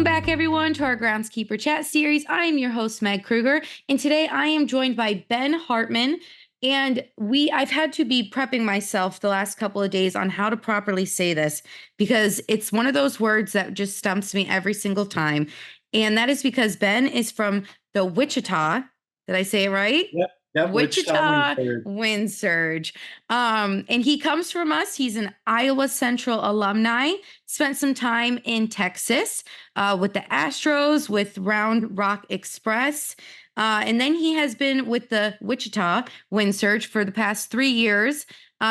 back, everyone, to our Groundskeeper Chat series. I am your host, Meg Kruger, and today I am joined by Ben Hartman. And I've had to be prepping myself the last couple of days on how to properly say this because it's one of those words that just stumps me every single time. And that is because Ben is from the Wichita. Did I say it right? Yep, Wichita Wind Wichita Surge. Wind Surge. And he comes from us. He's an Iowa Central alumni, spent some time in Texas with the Astros, with Round Rock Express. And then he has been with the Wichita Wind Surge for the past 3 years,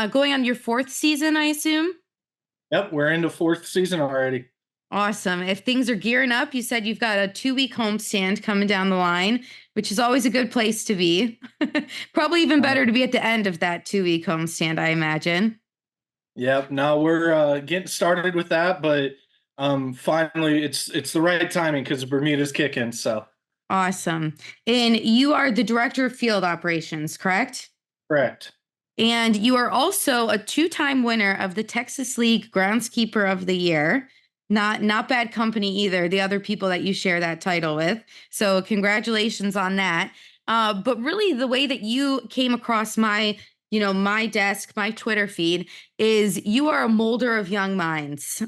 going on your 4th season, I assume? Yep, we're into 4th season already. Awesome. If things are gearing up, you said you've got a 2-week homestand coming down the line, which is always a good place to be. Probably even better to be at the end of that 2-week homestand, I imagine. Yep, now we're getting started with that, but finally it's the right timing because Bermuda's kicking. So Awesome. And you are the director of field operations, correct? correct. And you are also a 2-time winner of the Texas League Groundskeeper of the Year. Not bad company either, the other people that you share that title with. So congratulations on that. But really the way that you came across my desk, my Twitter feed is you are a molder of young minds.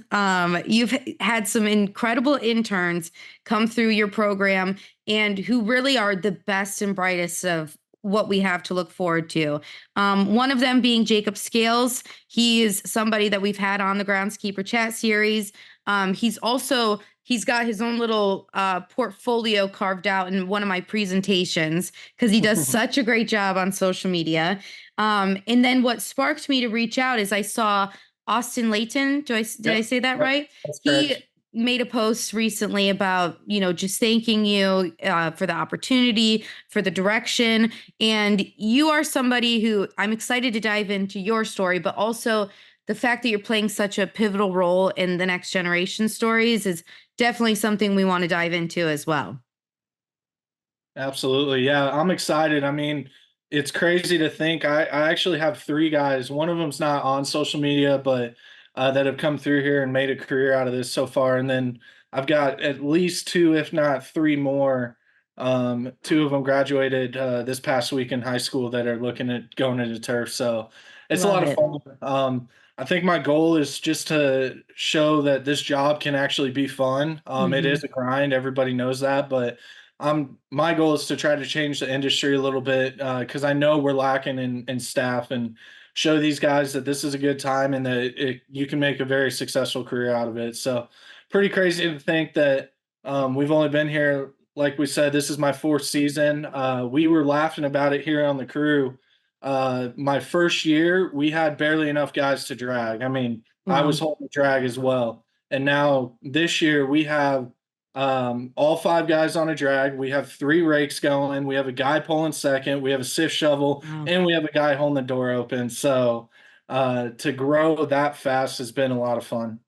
You've had some incredible interns come through your program and who really are the best and brightest of what we have to look forward to. One of them being Jacob Scales. He is somebody that we've had on the Groundskeeper Chat series. He's got his own little portfolio carved out in one of my presentations because he does such a great job on social media. And then what sparked me to reach out is I saw Austin Layton. Did I say that right? That's He correct. made a post recently about, just thanking you for the opportunity, for the direction. And you are somebody who I'm excited to dive into your story, but also the fact that you're playing such a pivotal role in the next generation stories is definitely something we want to dive into as well. Absolutely. Yeah, I'm excited. I mean, it's crazy to think I actually have 3 guys. One of them's not on social media, but that have come through here and made a career out of this so far. And then I've got at least 2, if not 3 more. 2 of them graduated this past week in high school that are looking at going into turf. So it's a Love lot of it. fun. I think my goal is just to show that this job can actually be fun. It Mhm. is a grind. Everybody knows that, but my goal is to try to change the industry a little bit because I know we're lacking in staff and show these guys that this is a good time and that you can make a very successful career out of it. So pretty crazy to think that we've only been here, like we said, this is my 4th season. We were laughing about it here on the crew. My first year, we had barely enough guys to drag. I mean, I was Wow. holding the drag as well. And now this year we have all 5 guys on a drag. We have 3 rakes going. We have a guy pulling second. We have a sift shovel, Wow. and we have a guy holding the door open. So to grow that fast has been a lot of fun.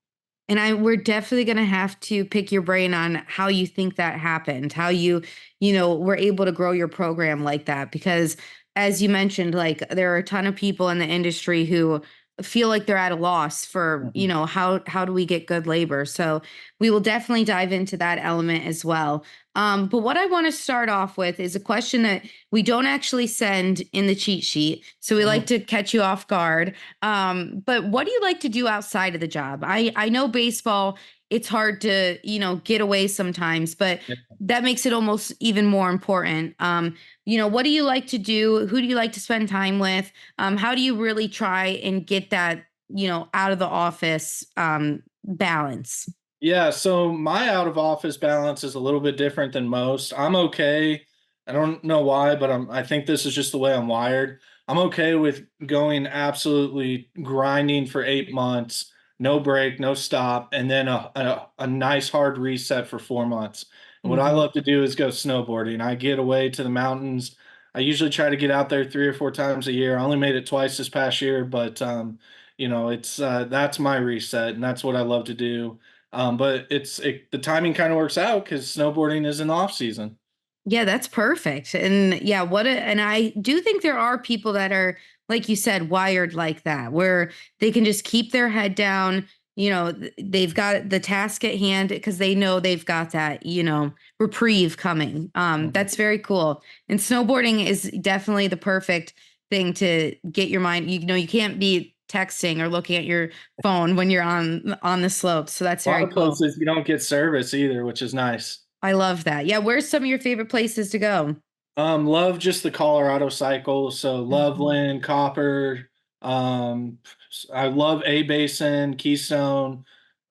And we're definitely going to have to pick your brain on how you think that happened, how were able to grow your program like that. Because as you mentioned, like there are a ton of people in the industry who feel like they're at a loss for, Mhm. how do we get good labor? So we will definitely dive into that element as well. But what I want to start off with is a question that we don't actually send in the cheat sheet. So we like Mhm. to catch you off guard. But what do you like to do outside of the job? I know baseball, it's hard to, get away sometimes, but that makes it almost even more important. What do you like to do? Who do you like to spend time with? How do you really try and get that, out of the office balance? Yeah, so my out of office balance is a little bit different than most. I'm okay. I don't know why, but I think this is just the way I'm wired. I'm okay with going absolutely grinding for 8 months, no break, no stop, and then a nice hard reset for 4 months. And what I Mhm. love to do is go snowboarding. I get away to the mountains. I usually try to get out there 3 or 4 times a year. I only made it twice this past year, but it's that's my reset, and that's what I love to do. But the timing kind of works out because snowboarding is in off season. Yeah, that's perfect. And yeah, and I do think there are people that are, like you said, wired like that, where they can just keep their head down, they've got the task at hand because they know they've got that, reprieve coming. Mhm. That's very cool. And snowboarding is definitely the perfect thing to get your mind. You can't be texting or looking at your phone when you're on the slopes. So that's A lot very of cool. places you don't get service either, which is nice. I love that. Yeah, where's some of your favorite places to go? Love just the Colorado cycle. So Mhm. Loveland, Copper. Um, I love A Basin, Keystone.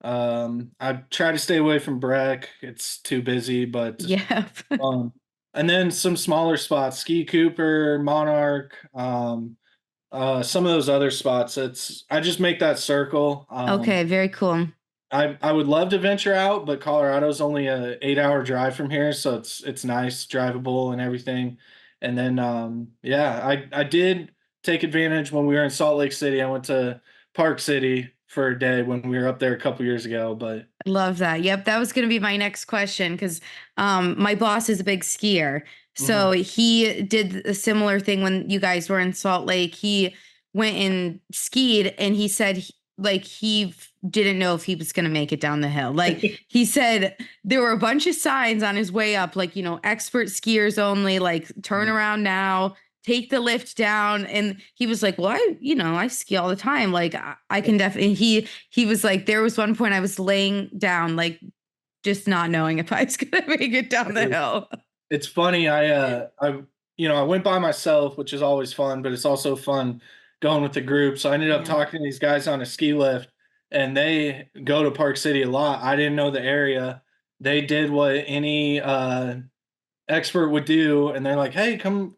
I try to stay away from Breck. It's too busy, but Yeah. um, and then some smaller spots, Ski Cooper, Monarch, some of those other spots. I just make that circle. Okay, very cool. I would love to venture out, but Colorado's only a 8 hour drive from here, so it's nice, drivable and everything. And then yeah, I did take advantage when we were in Salt Lake City. I went to Park City for a day when we were up there a couple years ago, but Love that. Yep, that was going to be my next question because my boss is a big skier. So mhm. he did a similar thing when you guys were in Salt Lake. He went and skied, and he said didn't know if he was going to make it down the hill. Like he said, there were a bunch of signs on his way up, like expert skiers only, like turn around now, take the lift down. And he was like, well, I ski all the time. Like I can definitely, he was like, there was one point I was laying down, like just not knowing if I was going to make it down the hill. It's funny. I went by myself, which is always fun, but it's also fun going with the group. So I ended up Yeah. talking to these guys on a ski lift, and they go to Park City a lot. I didn't know the area. They did what any expert would do, and they're like, "Hey, come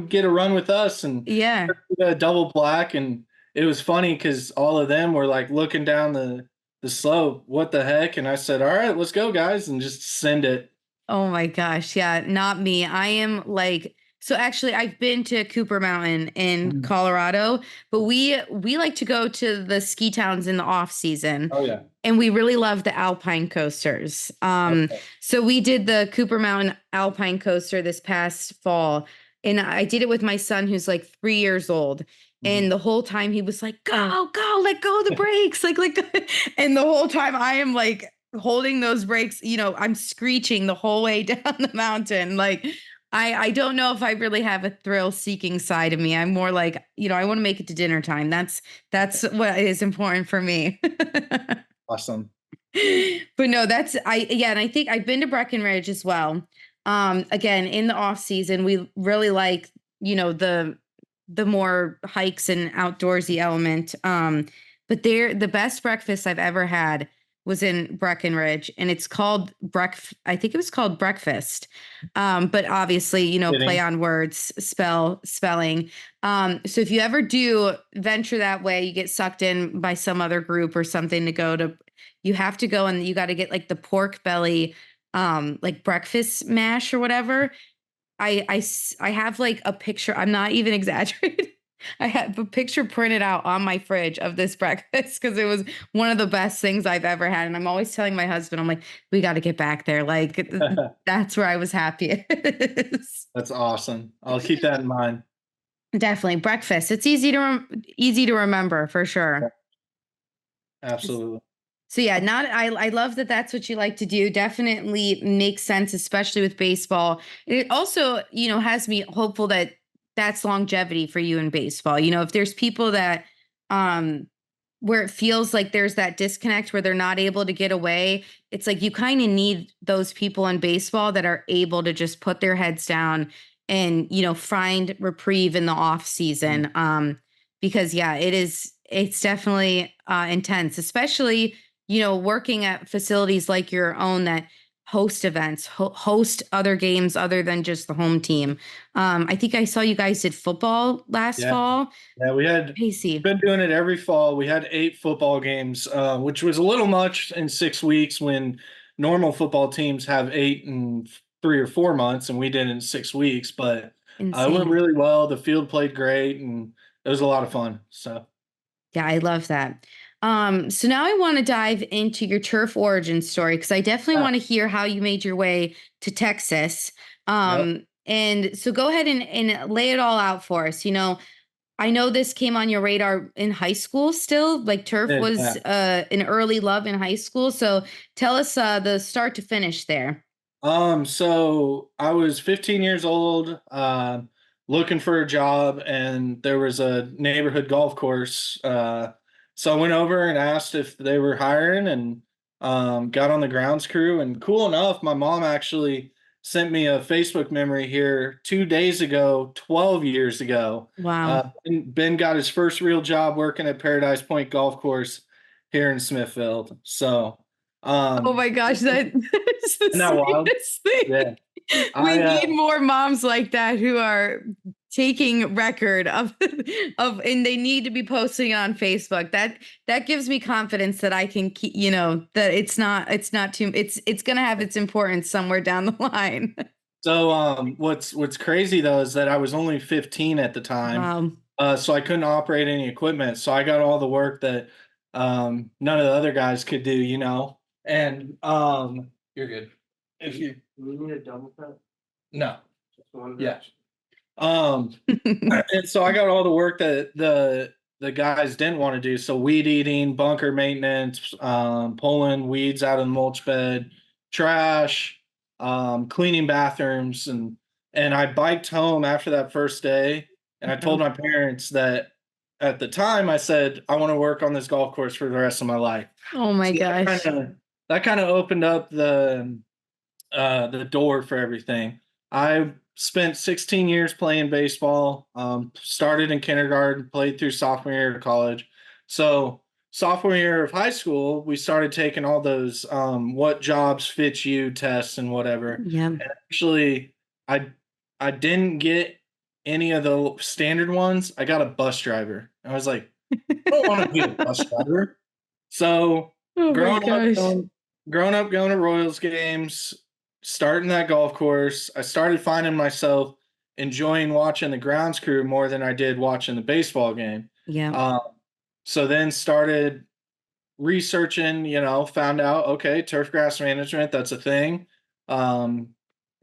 get a run with us," and Yeah. a double black. And it was funny because all of them were like looking down the slope. What the heck? And I said, "All right, let's go, guys," and just send it. Oh my gosh. Yeah, not me. I am like, so actually I've been to Cooper Mountain in Mhm. Colorado, but we like to go to the ski towns in the off season. Oh yeah. And we really love the alpine coasters. Okay. So we did the Cooper Mountain alpine coaster this past fall, and I did it with my son who's like 3 years old. Mhm. And the whole time he was like, "Go, go, let go of the brakes!" Like, and the whole time I am like holding those brakes. I'm screeching the whole way down the mountain. Like, I don't know if I really have a thrill seeking side of me. I'm more like, I want to make it to dinner time. That's what is important for me. Awesome. But no, yeah, and I think I've been to Breckenridge as well. Again, in the off season, we really like, the more hikes and outdoorsy element. But the best breakfast I've ever had was in Breckenridge, and it's called I think it was called breakfast. But obviously, play Kidding. on words, spelling. So if you ever do venture that way, you get sucked in by some other group or something to go to, you have to go and you got to get like the pork belly, like breakfast mash or whatever. I have like a picture. I'm not even exaggerating. I have a picture printed out on my fridge of this breakfast because it was one of the best things I've ever had. And I'm always telling my husband, I'm like, we got to get back there. Like, that's where I was happiest. That's awesome. I'll keep that in mind. Definitely breakfast. It's easy to remember for Yeah, sure. absolutely. So yeah, not I love that that's what you like to do. Definitely makes sense, especially with baseball. It also, has me hopeful that that's longevity for you in baseball. If there's people that um where it feels like there's that disconnect where they're not able to get away, it's like you kind of need those people in baseball that are able to just put their heads down and, find reprieve in the off Mhm. season. Because yeah, it's definitely intense, especially working at facilities like your own that host events, host other games other than just the home team. I think I saw you guys did football last Yeah. fall. Yeah, Pacey. been doing it every fall. We had 8 football games, which was a little much in 6 weeks when normal football teams have 8 in 3 or 4 months, and we did it in 6 weeks. But it went Insane. really well. The field played great, and it was a lot of fun. So, Yeah, I love that. So now I want to dive into your turf origin story because I definitely yeah, want to hear how you made your way to Texas. yep. And so go ahead and lay it all out for us. I know this came on your radar in high school still, like turf was Yeah. an early love in high school. So tell us the start to finish there. So I was 15 years old, looking for a job, and there was a neighborhood golf course. So I went over and asked if they were hiring, and got on the grounds crew. And cool enough, my mom actually sent me a Facebook memory here 2 days ago, 12 years ago. Wow. Ben got his first real job working at Paradise Point Golf Course here in Smithfield. So, Oh um, my gosh, that's the isn't that wild? sweetest thing. Yeah. We I need more moms like that who are taking record of and they need to be posting it on Facebook. That gives me confidence that I can keep, that it's not too it's going to have its importance somewhere down the line. so what's crazy though is that I was only 15 at the time. Wow. So I couldn't operate any equipment. So I got all the work that none of the other guys could do, And you're good. If you need a double cut? No. Yeah. Um and so I got all the work that the guys didn't want to do. So weed eating, bunker maintenance, pulling weeds out of the mulch bed, trash, cleaning bathrooms, and I biked home after that first day, and I told Wow. my parents that at the time I said I want to work on this golf course for the rest of my life. Oh my So gosh. that kind of opened up the door for everything. I spent 16 years playing baseball. Started in kindergarten, played through sophomore year of college. So sophomore year of high school, we started taking all those what jobs fit you tests and whatever. Yeah. And actually, I I didn't get any of the standard ones. I got a bus driver. I was like, I don't want to be a bus driver. So Oh my growing up gosh. going growing up going to Royals games, starting that golf course, I started finding myself enjoying watching the grounds crew more than I did watching the baseball game. Yeah. Um, so then started researching, found out, okay, turf grass management, that's a thing. Um,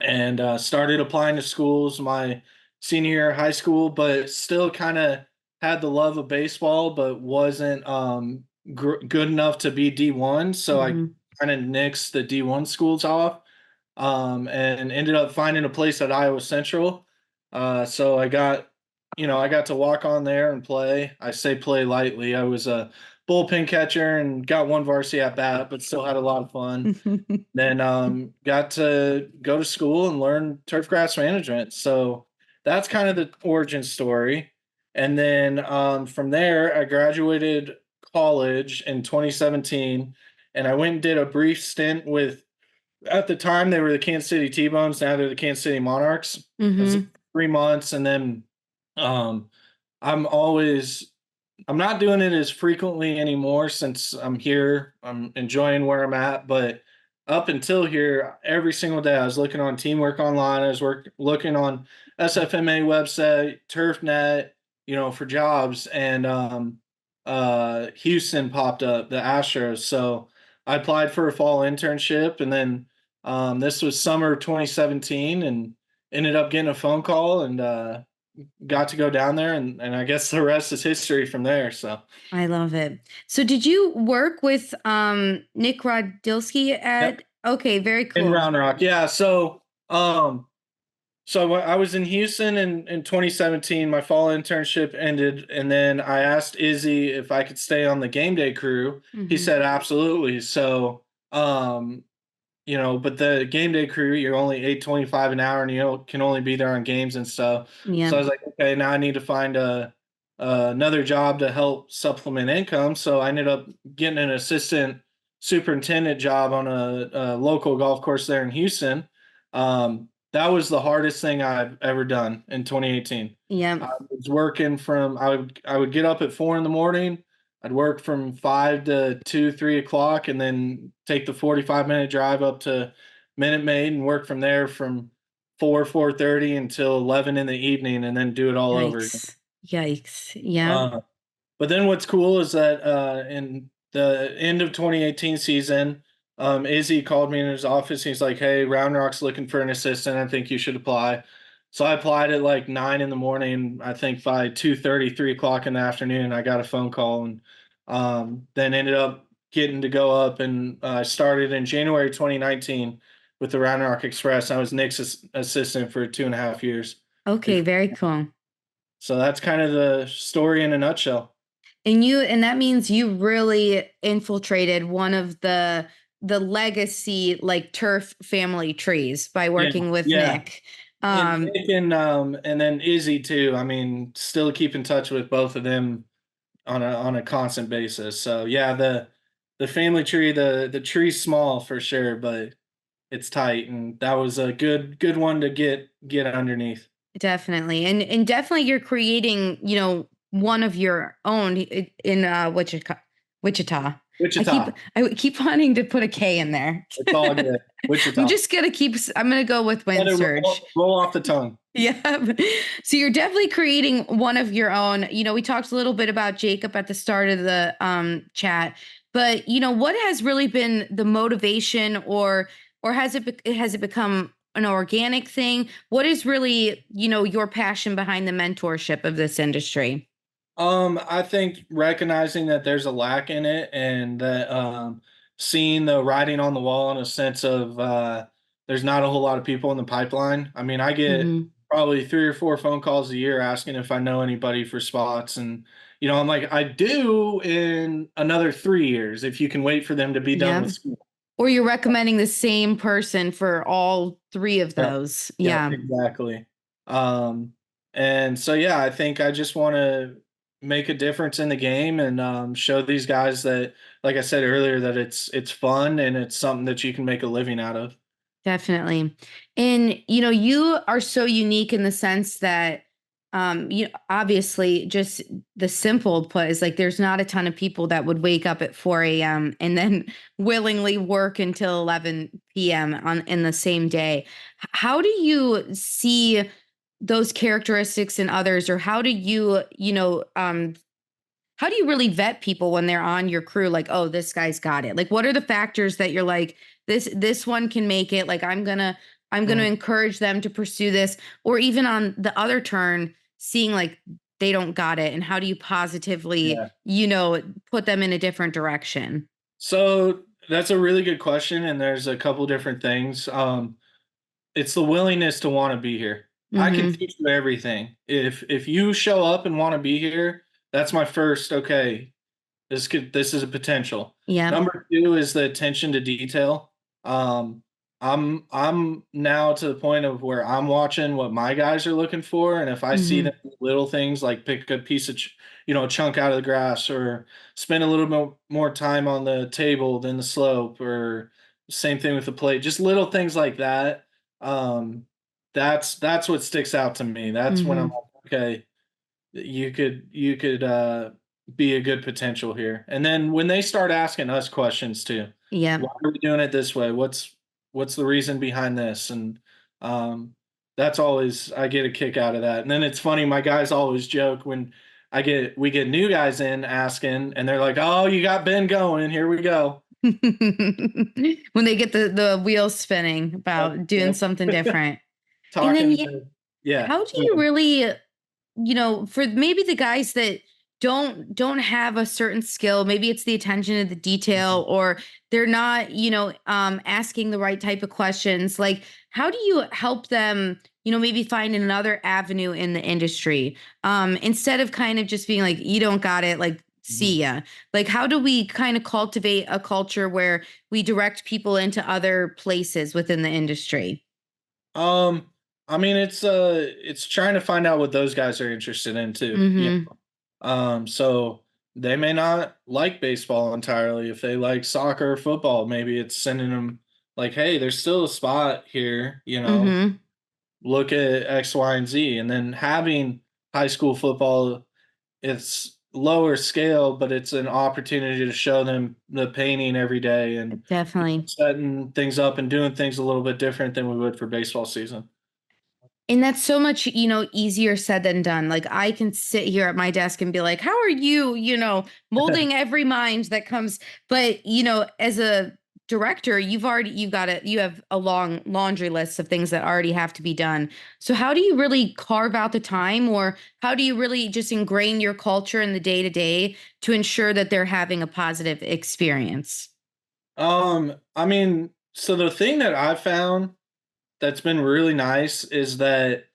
and started applying to schools my senior year of high school, but still kind of had the love of baseball, but wasn't good enough to be D1. So I Mhm. kind of nixed the D1 schools off, and ended up finding a place at Iowa Central. So I got to walk on there and play. I say play lightly. I was a bullpen catcher and got one varsity at bat, but still had a lot of fun. Then got to go to school and learn turf grass management. So that's kind of the origin story. And then from there, I graduated college in 2017, and I went and did a brief stint with. At the time, they were the Kansas City T-Bones. Now they're the Kansas City Monarchs. It was Mhm. 3 months, and then um, I'm always I'm not doing it as frequently anymore since I'm here. I'm enjoying where I'm at, but up until here, every single day I was looking on Teamwork Online. I was looking on SFMA website, TurfNet, for jobs, and Houston popped up, the Astros. So I applied for a fall internship, and then this was summer 2017, and ended up getting a phone call and got to go down there, and I guess the rest is history from there. So, I love it. So did you work with Nick Rodilski yep, at okay, very in cool. Round Rock, yeah. So I was in Houston in 2017. My fall internship ended, and then I asked Izzy if I could stay on the game day crew. He Mhm. said absolutely. So, but the game day crew, you're only 8.25 an hour, and can only be there on games and stuff. Yeah. So I was like, okay, now I need to find another job to help supplement income. So I ended up getting an assistant superintendent job on a local golf course there in Houston. That was the hardest thing I've ever done in 2018. Yeah. I was working I would get up at 4 in the morning. I'd work from 5 to 2, 3 o'clock, and then take the 45-minute drive up to Minute Maid and work from there from 4:30 until 11 in the evening, and then do it all over again. Yikes. Yikes. Yeah. Uh, but then what's cool is that in the end of 2018 season, Izzy called me in his office. He's like, "Hey, Round Rock's looking for an assistant. I think you should apply." So I applied at like 9 in the morning. I think by 2:30, 3 o'clock in the afternoon, I got a phone call, and then ended up getting to go up, and I started in January 2019 with the Round Rock Express. I was Nick's assistant for 2.5 years Okay, before. very cool. So that's kind of the story in a nutshell. And that means you really infiltrated one of the legacy like turf family trees by Yeah, working with yeah. Nick. And Um, Nick and then Izzy too. I mean, still keep in touch with both of them on a constant basis. So yeah, the family tree, the tree's small for sure, but it's tight, and that was a good one to get underneath. Definitely. And definitely you're creating, one of your own in Wichita. I keep Wichita, I keep wanting to put a K in there. it's all good. I'm Wichita, just gonna I'm gonna go with let Wind it Surge. roll off the tongue. Yeah. So you're definitely creating one of your own. We talked a little bit about Jacob at the start of the chat, but what has really been the motivation, or has it become an organic thing? What is really, your passion behind the mentorship of this industry? I think recognizing that there's a lack in it, and that seeing the writing on the wall in a sense of there's not a whole lot of people in the pipeline. I mean, I get Hmm. probably 3 or 4 phone calls a year asking if I know anybody for spots, and I'm like, I do in another 3 years if you can wait for them to be done Yeah. with school. Or you're recommending the same person for all three of Yep. those. Yep, Yeah, exactly. Um, and so yeah, I think I just want to make a difference in the game, and show these guys that, like I said earlier, that it's fun and it's something that you can make a living out of. definitely. And you are so unique in the sense that obviously just the simple put is like there's not a ton of people that would wake up at 4 a.m. and then willingly work until 11 p.m. on in the same day. How do you see those characteristics in others, or how do how do you really vet people when they're on your crew? Like, oh, this guy's got it. Like, what are the factors that you're like, this one can make it? Like, I'm gonna Mhm. encourage them to pursue this, or even on the other turn, seeing like they don't got it, and how do you positively, Yeah. put them in a different direction? So that's a really good question, and there's a couple different things. It's the willingness to want to be here. I can Mm-hmm. teach you everything. If you show up and want to be here, that's my first. Okay, this is a potential. Yep. Number two is the attention to detail. Um, I'm now to the point of where I'm watching what my guys are looking for, and if I see Mm-hmm. them do little things like pick a piece of a chunk out of the grass, or spend a little bit more time on the table than the slope, or same thing with the plate, just little things like that. Um, that's what sticks out to me. That's when I'm Mm-hmm. like, okay, you could be a good potential here. And then when they start asking us questions too, Yep. why are we doing it this way? What's the reason behind this? And um, that's always, I get a kick out of that. And then it's funny, my guys always joke when we get new guys in asking, and they're like, "Oh, you got Ben going. Here we go." When they get the wheels spinning Yep, about doing yep. something different. And then Talking to, yeah. how do you really, for maybe the guys that don't have a certain skill, maybe it's the attention to the detail, or they're not, asking the right type of questions. Like, how do you help them, maybe find another avenue in the industry? Instead of kind of just being like, you don't got it, like, Mhm. see ya. Like, how do we kind of cultivate a culture where we direct people into other places within the industry? Um, I mean, it's trying to find out what those guys are interested in too. Yeah. Mm-hmm. So they may not like baseball entirely. If they like soccer or football, maybe it's sending them like, hey, there's still a spot here, Mm-hmm. look at X, Y, and Z. And then having high school football, it's lower scale, but it's an opportunity to show them the painting every day, and Definitely. setting things up and doing things a little bit different than we would for baseball season. And that's so much, easier said than done. Like I can sit here at my desk and be like, "How are you, molding every mind that comes." But, as a director, you have a long laundry list of things that already have to be done. So how do you really carve out the time, or how do you really just ingrain your culture in the day to day to ensure that they're having a positive experience? I mean, so the thing that I found that's been really nice is that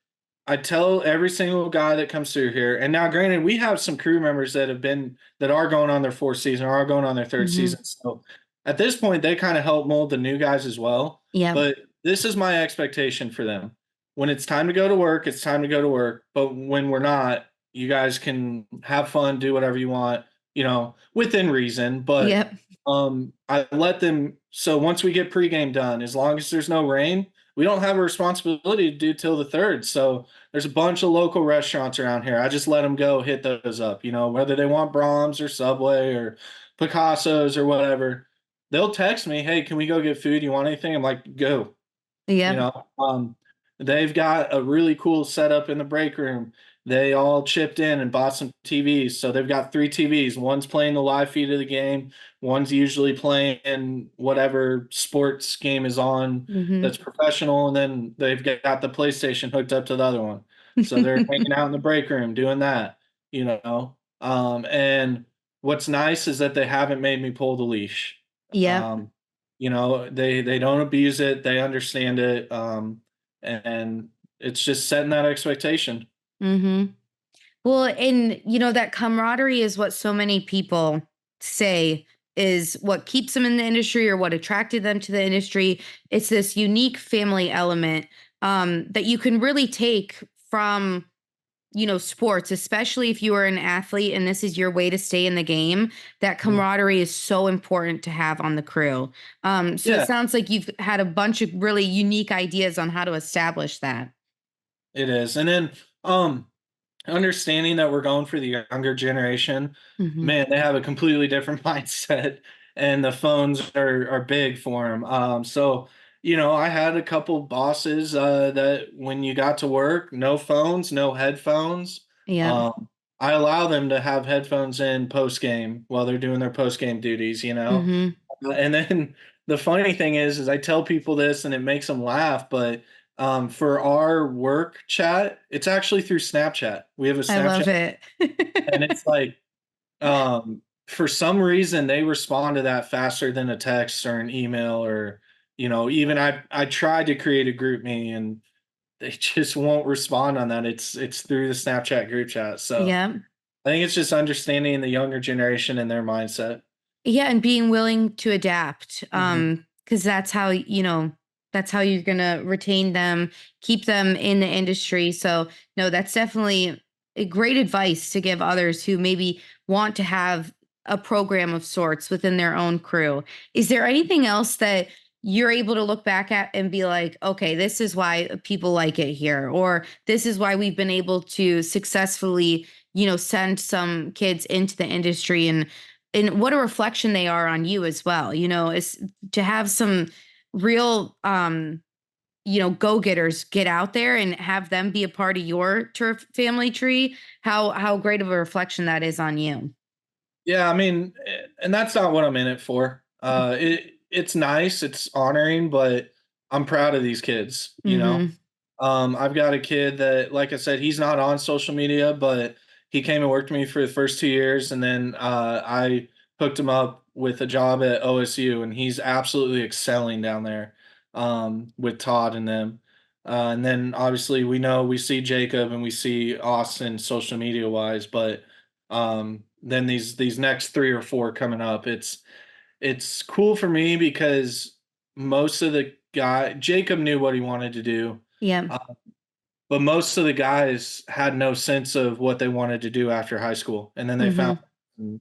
I tell every single guy that comes through here, and now granted, we have some crew members that are going on their fourth season or are going on their third Hmm. season. So at this point, they kind of help mold the new guys as well. Yep. But this is my expectation for them. When it's time to go to work, it's time to go to work. But when we're not, you guys can have fun, do whatever you want, within reason. But Yep. I let them. So once we get pregame done, as long as there's no rain, we don't have a responsibility to do till the third. So there's a bunch of local restaurants around here. I just let them go hit those up, whether they want Brahms or Subway or Picasso's or whatever. They'll text me, "Hey, can we go get food? You want anything?" I'm like, "Go." You Yep. know, they've got a really cool setup in the break room. They all chipped in and bought some TVs. So they've got three TVs. One's playing the live feed of the game. One's usually playing whatever sports game is on Hmm. that's professional. And then they've got the PlayStation hooked up to the other one. So they're hanging out in the break room doing that, you know. And what's nice is that they haven't made me pull the leash. Yep. Um, they don't abuse it, they understand it, and it's just setting that expectation. Hmm. Well, and that camaraderie is what so many people say is what keeps them in the industry or what attracted them to the industry. It's this unique family element that you can really take from, sports, especially if you are an athlete and this is your way to stay in the game. That Mhm. camaraderie is so important to have on the crew. So it Yeah, sounds like you've had a bunch of really unique ideas on how to establish that. it is, and then, understanding that we're going for the younger generation, Hmm. man, they have a completely different mindset, and the phones are big for them. So, I had a couple bosses, that when you got to work, no phones, no headphones. Yep. Um, I allow them to have headphones in post game while they're doing their post game duties, Hmm. And then the funny thing is I tell people this and it makes them laugh, but for our work chat, it's actually through Snapchat. We have a I Snapchat, love it. and it's like, for some reason they respond to that faster than a text or an email, or even I tried to create a group me and they just won't respond on that. It's through the Snapchat group chat. So Yeah. I think it's just understanding the younger generation and their mindset. Yeah, and being willing to adapt. Mhm. Because that's how you're gonna retain them, keep them in the industry. So no, that's definitely a great advice to give others who maybe want to have a program of sorts within their own crew. Is there anything else that you're able to look back at and be like, okay, this is why people like it here, or this is why we've been able to successfully, send some kids into the industry, and what a reflection they are on you as well. Is to have some real go-getters get out there and have them be a part of your turf family tree. How great of a reflection that is on you. Yeah, I mean, and that's not what I'm in it for. It's nice, it's honoring, but I'm proud of these kids, Mhm. I've got a kid that, like I said, he's not on social media, but he came and worked with me for the first 2 years, and then I hooked him up with a job at OSU, and he's absolutely excelling down there, with Todd and them. And then obviously we see Jacob and we see Austin social media wise, but then these next three or four coming up, it's cool for me because most of the guy Jacob knew what he wanted to do, Yep. uh, but most of the guys had no sense of what they wanted to do after high school, and then they found Mhm.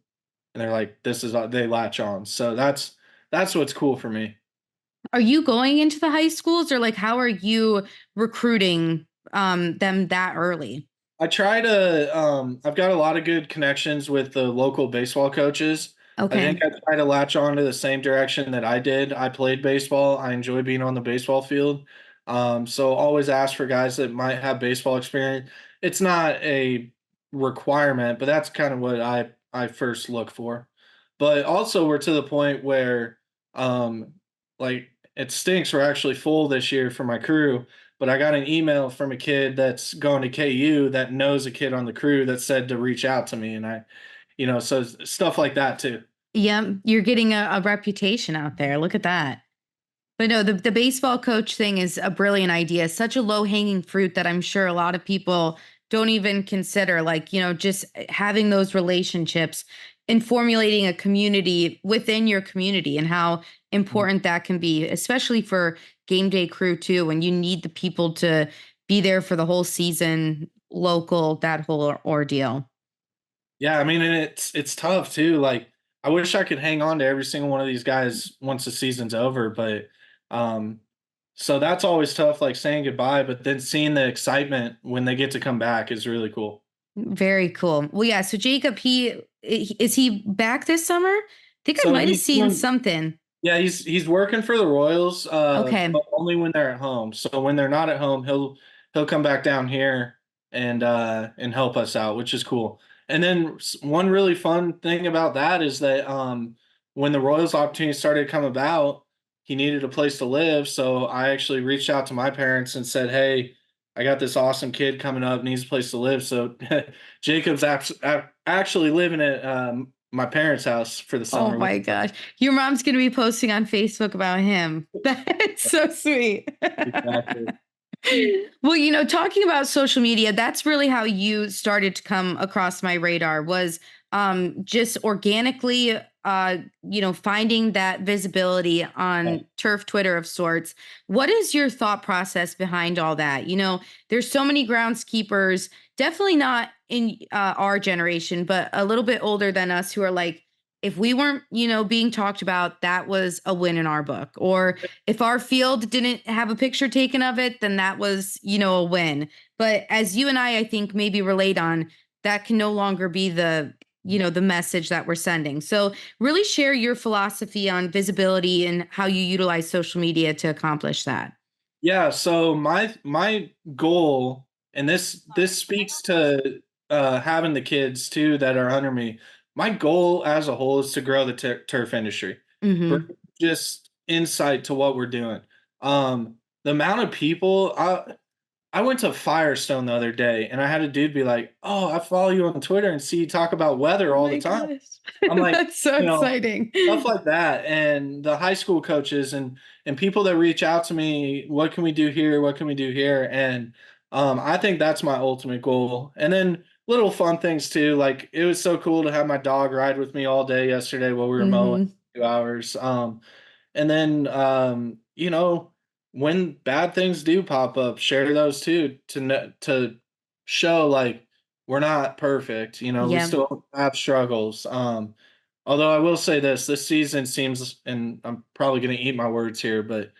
and they're like, "This is," they latch on. So that's what's cool for me. Are you going into the high schools, or like how are you recruiting them that early? I try to, I've got a lot of good connections with the local baseball coaches. I think Okay. I try to latch on to the same direction that I did. I played baseball. I enjoy being on the baseball field. So always ask for guys that might have baseball experience. It's not a requirement, but that's kind of what I first look for. But also we're to the point where like it stinks. We're actually full this year for my crew, but I got an email from a kid that's going to KU that knows a kid on the crew that said to reach out to me, and so stuff like that too. Yep, you're getting a reputation out there. Look at that. But no, the baseball coach thing is a brilliant idea. Such a low hanging fruit that I'm sure a lot of people don't even consider. Like, just having those relationships and formulating a community within your community and how important that can be, especially for game day crew too, when you need the people to be there for the whole season, local, that whole ordeal. Yeah, I mean, and it's tough too. Like, I wish I could hang on to every single one of these guys once the season's over, but um, so that's always tough, like saying goodbye, but then seeing the excitement when they get to come back is really cool. Very cool. Well, yeah. So Jacob, is he back this summer? I think I So might have he's seen doing something. Yeah, he's working for the Royals, Okay. but only when they're at home. So when they're not at home, he'll come back down here and help us out, which is cool. And then one really fun thing about that is that when the Royals opportunity started to come about, he needed a place to live. So I actually reached out to my parents and said, "Hey, I got this awesome kid coming up, needs a place to live." So Jacob's actually living at my parents' house for the Oh summer. my gosh. Your mom's going to be posting on Facebook about him. That's so sweet. Exactly. Well, talking about social media, that's really how you started to come across my radar was just organically finding that visibility Yeah. on turf Twitter of sorts. What is your thought process behind all that? There's so many groundskeepers, definitely not in our generation, but a little bit older than us who are like, if we weren't, being talked about, that was a win in our book. Or if our field didn't have a picture taken of it, then that was, a win. But as you and I think maybe relate on, that can no longer be the message that we're sending. So really share your philosophy on visibility and how you utilize social media to accomplish that. Yeah, so my goal, and this speaks to having the kids too that are under me. My goal as a whole is to grow the turf industry, bring Hmm. just insight to what we're doing. The amount of people I went to Firestone the other day, and I had a dude be like, "Oh, I follow you on Twitter and see you talk about weather Oh all the my time." gosh. I'm like, That's so you know, exciting. stuff like that, and the high school coaches and people that reach out to me, what can we do here? What can we do here? And I think that's my ultimate goal. And then little fun things too, like it was so cool to have my dog ride with me all day yesterday while we were mowing Hmm. 2 hours. And then when bad things do pop up, share those too to show like we're not perfect. We Yeah. still have struggles. Although I will say this season seems, and I'm probably going to eat my words here, but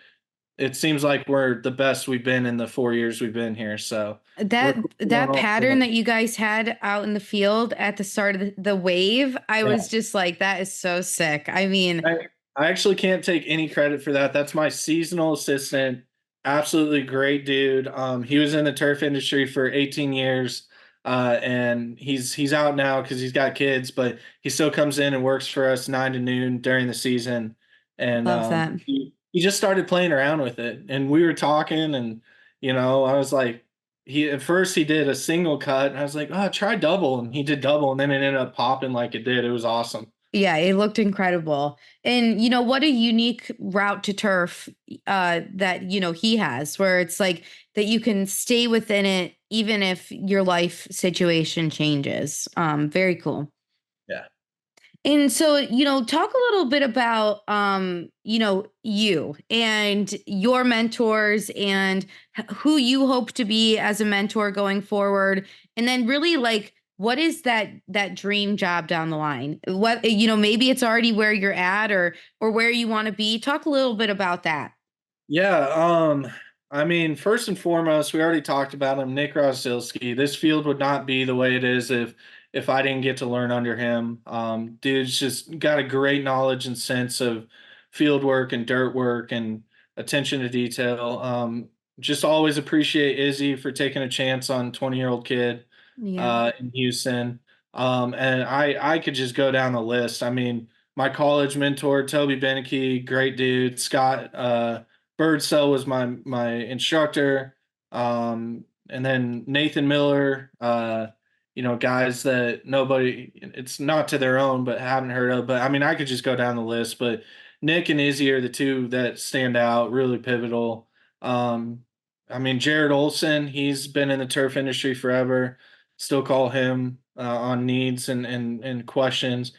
it seems like we're the best we've been in the 4 years we've been here. So we're That cool on that all pattern fronts. that you guys had out in the field at the start of the wave, I was Yeah. just like, that is so sick. I mean, I, I actually can't take any credit for that. That's my seasonal assistant. Absolutely great dude. He was in the turf industry for 18 years, and he's out now because he's got kids, but he still comes in and works for us 9 to noon during the season. And love that. he just started playing around with it, and we were talking, and I was like, he at first he did a single cut, and I was like, oh, try double, and he did double, and then it ended up popping like it did. It was awesome. Yeah, it looked incredible. And what a unique route to turf that he has where it's like that you can stay within it even if your life situation changes. Very cool. Yeah. And so, talk a little bit about, you and your mentors and who you hope to be as a mentor going forward. And then really like, what is that dream job down the line? What, maybe it's already where you're at or where you want to be. Talk a little bit about that. Yeah, I mean, first and foremost, we already talked about him, Nick Rosilski. This field would not be the way it is if I didn't get to learn under him. Dude's just got a great knowledge and sense of field work and dirt work and attention to detail. Just always appreciate Izzy for taking a chance on 20-year-old kid Yeah. in Houston. And I could just go down the list. I mean, my college mentor, Toby Beneke, great dude. Scott Birdsell was my instructor. And then Nathan Miller, guys that nobody, it's not to their own, but haven't heard of. But I mean, I could just go down the list. But Nick and Izzy are the two that stand out, really pivotal. Um, I mean, Jared Olson, he's been in the turf industry forever. Still call him on needs and questions.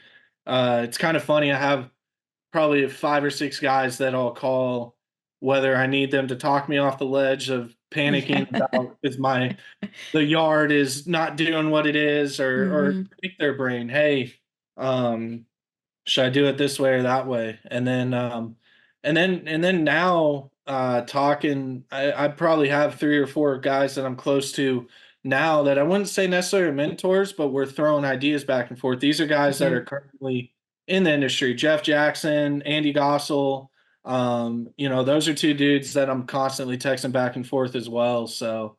It's kind of funny. I have probably 5 or 6 guys that I'll call whether I need them to talk me off the ledge of panicking Yeah. about if the yard is not doing what it is, or Hmm. pick their brain. Hey, um, should I do it this way or that way? And then now talking, I probably have 3 or 4 guys that I'm close to now that I wouldn't say necessarily mentors, but we're throwing ideas back and forth. These are guys that Yeah. are currently in the industry. Jeff Jackson, Andy Gossel, those are 2 dudes that I'm constantly texting back and forth as well. So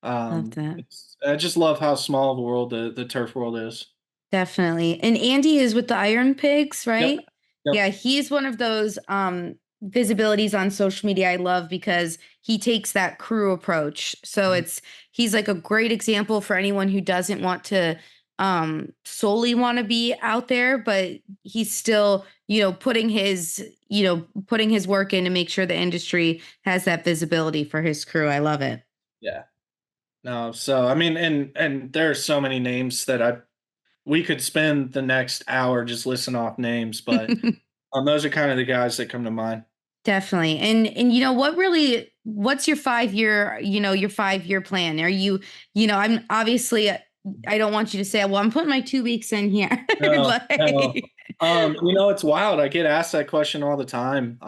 Love that. I just love how small of a world the turf world is. Definitely. And Andy is with the Iron Pigs, Yep. right? Yep. Yeah, he's one of those visibilities on social media I love because he takes that crew approach. So he's like a great example for anyone who doesn't want to solely want to be out there, but he's still, putting his work in to make sure the industry has that visibility for his crew. I love it. Yeah. No, so I mean, and there are so many names that we could spend the next hour just listing off names, but those are kind of the guys that come to mind. Definitely. And what's your 5 year, your 5 year plan? Are you, I'm obviously I don't want you to say, well, I'm putting my 2 weeks in here. No, no. Like, It's wild. I get asked that question all the time.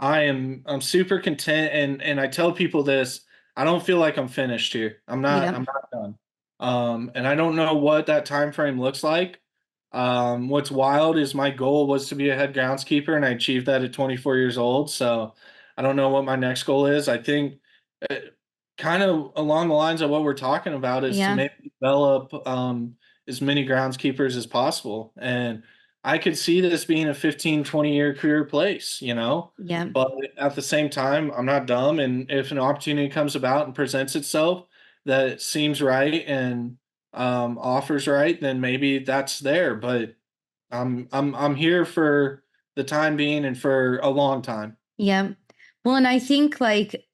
I'm super content, and I tell people this. I don't feel like I'm finished here. yeah, I'm not done. And I don't know what that time frame looks like. What's wild is my goal was to be a head groundskeeper, and I achieved that at 24 years old. So I don't know what my next goal is. I think uh, kind of along the lines of what we're talking about is to yeah, maybe develop as many groundskeepers as possible. And I could see this being a 15, 20-year career place. yeah. But at the same time, I'm not dumb. And if an opportunity comes about and presents itself that seems right and offers right, then maybe that's there. But I'm here for the time being and for a long time. Yeah. Well, and I think like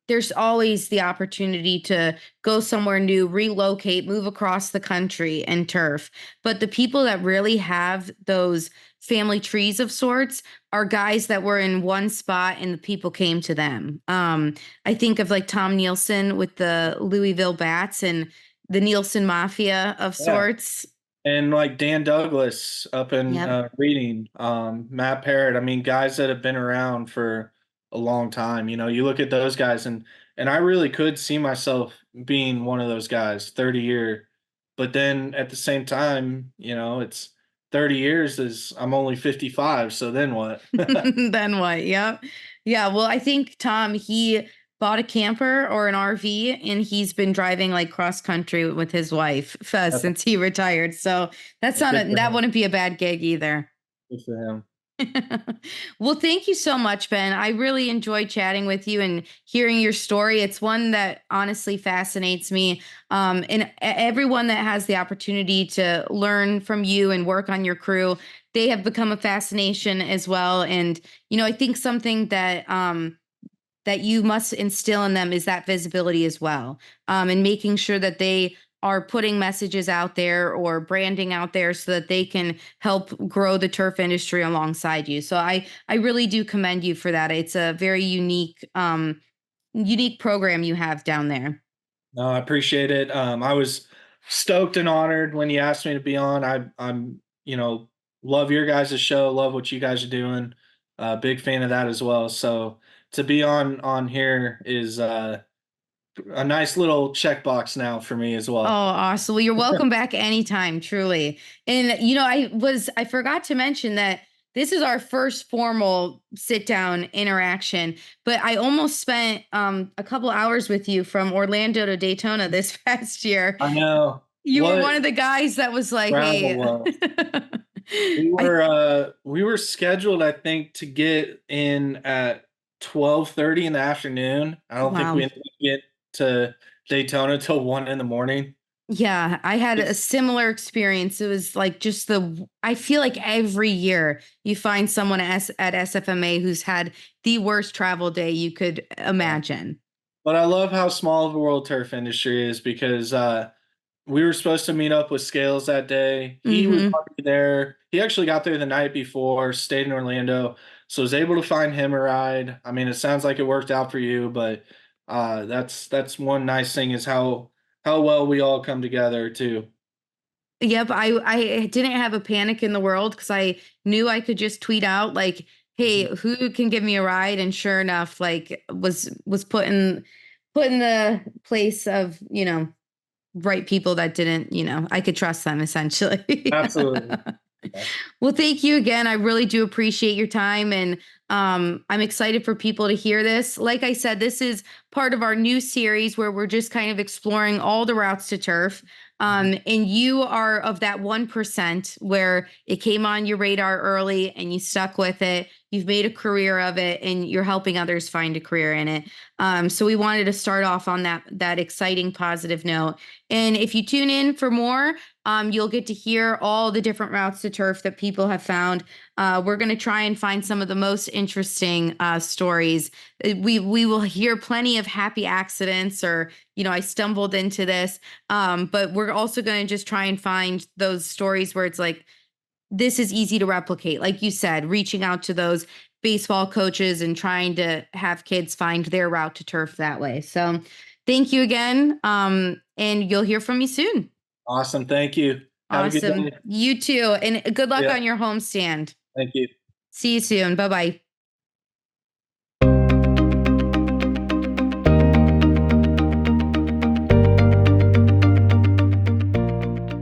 there's always the opportunity to go somewhere new, relocate, move across the country and turf. But the people that really have those family trees of sorts are guys that were in one spot and the people came to them. I think of like Tom Nielsen with the Louisville Bats and the Nielsen Mafia of Yeah. sorts. And like Dan Douglas up in Yep. Reading, Matt Parrott. I mean, guys that have been around for a long time. You look at those guys, and I really could see myself being one of those guys, 30-year. But then at the same time, it's 30 years is I'm only 55. So then what? Then what? Yep. Yeah. Well, I think Tom, he bought a camper or an RV and he's been driving like cross country with his wife That's since he retired. So good for that him. wouldn't be a bad gig either. Good for him. Well, thank you so much, Ben. I really enjoyed chatting with you and hearing your story. It's one that honestly fascinates me. Everyone that has the opportunity to learn from you and work on your crew, they have become a fascination as well. And, I think something that you must instill in them is that visibility as well, and making sure that they are putting messages out there or branding out there so that they can help grow the turf industry alongside you. So I really do commend you for that. It's a very unique program you have down there. No, I appreciate it. I was stoked and honored when you asked me to be on. I'm, love your guys' show, love what you guys are doing. Big fan of that as well. So to be on here is a nice little checkbox now for me as Oh, well. awesome. Well, you're welcome back anytime, truly. And I forgot to mention that this is our first formal sit down interaction, but I almost spent a couple hours with you from Orlando to Daytona this past year. I know You were what one of the guys that was like, travel "Hey." was. I We were scheduled, I think, to get in at 12:30 in the afternoon. I don't think Wow. we ended up get to Daytona till 1 in the morning. Yeah, I had a It's similar experience. It was like just I feel like every year you find someone at SFMA who's had the worst travel day you could imagine. But I love how small the world turf industry is because we were supposed to meet up with Scales that day. He was Hmm. already there. He actually got there the night before, stayed in Orlando, so was able to find him a ride. I mean, it sounds like it worked out for you, but that's one nice thing is how well we all come together too. Yep, I didn't have a panic in the world because I knew I could just tweet out like, "Hey, Mhm. who can give me a ride?" And sure enough, like was put in the place of right people that didn't I could trust them essentially. Absolutely. Yeah. Well, thank you again. I really do appreciate your time. And I'm excited for people to hear this. Like I said, this is part of our new series where we're just kind of exploring all the routes to turf. Mhm. And you are of that 1% where it came on your radar early and you stuck with it. You've made a career of it and you're helping others find a career in it. So we wanted to start off on that exciting positive note. And if you tune in for more, you'll get to hear all the different routes to turf that people have found. We're going to try and find some of the most interesting stories. We will hear plenty of happy accidents, or I stumbled into this. But we're also going to just try and find those stories where it's like this is easy to replicate, like you said, reaching out to those baseball coaches and trying to have kids find their route to turf that way. So, thank you again, and you'll hear from me soon. Awesome. Thank you. Have a good Awesome. day. You too. And good luck Yeah. on your homestand. Thank you. See you soon. Bye bye.